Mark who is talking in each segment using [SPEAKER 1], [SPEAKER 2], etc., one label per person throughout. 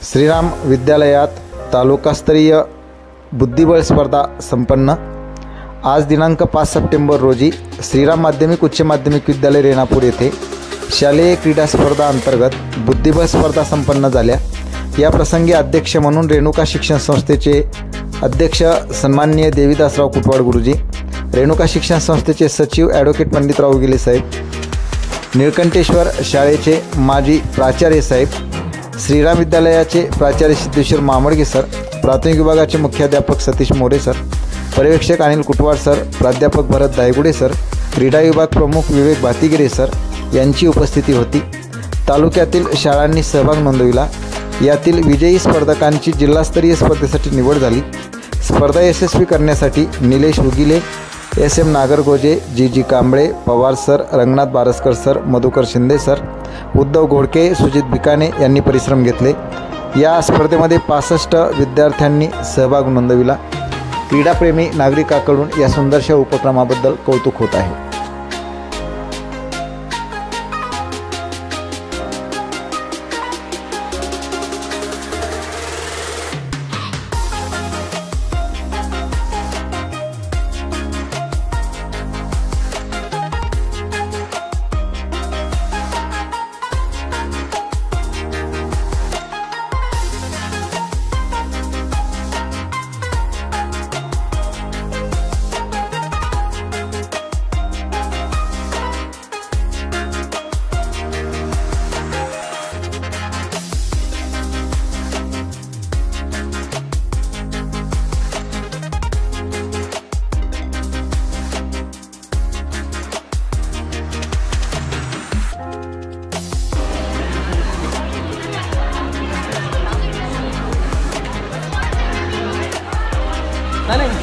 [SPEAKER 1] श्रीराम विद्यालयात तालुकास्तरीय बुद्धिबळ स्पर्धा संपन्न। आज दिनांक 5 सप्टेंबर रोजी श्रीराम माध्यमिक उच्च माध्यमिक विद्यालय रेणापूर येथे शालेय क्रीडा स्पर्धा अंतर्गत बुद्धिबळ स्पर्धा संपन्न झाल्या। या प्रसंगी अध्यक्ष म्हणून रेणुका शिक्षण संस्थेचे अध्यक्ष सन्माननीय देवीदासराव कुटवाड गुरुजी, रेणुका शिक्षण संस्थेचे सचिव ॲडव्होकेट पंडितराव गिले साहेब, निळकंठेश्वर शाळेचे माजी प्राचार्य साहेब, श्रीराम विद्यालयाचे प्राचार्य सिद्धेश्वर मामडगे सर, प्राथमिक विभागाचे मुख्याध्यापक सतीश मोरे सर, पर्यवेक्षक अनिल कुटवाड सर, प्राध्यापक भरत दायगुडे सर, क्रीडा विभाग प्रमुख विवेक भातीगिरे सर यांची उपस्थिती होती। तालुक्यातील शाळांनी सहभाग नोंदविला। यातील विजयी स्पर्धकांची जिल्हास्तरीय स्पर्धेसाठी निवड झाली। स्पर्धा यशस्वी करण्यासाठी Nilesh Ugile, SM Nagargoje, G Kamble, Pawar sir, Ranganath Baraskar sir, Madhukar Shinde sir, Uddhav Ghodke, Sujit Bhikane यांनी परिश्रम घेतले। या स्पर्धेमध्ये 65 विद्यार्थ्यांनी सहभाग नोंदविला। क्रीडाप्रेमी नागरिकांकडून या सुंदरशा उपक्रमाबद्दल कौतुक होत आहे।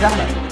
[SPEAKER 2] नहीं,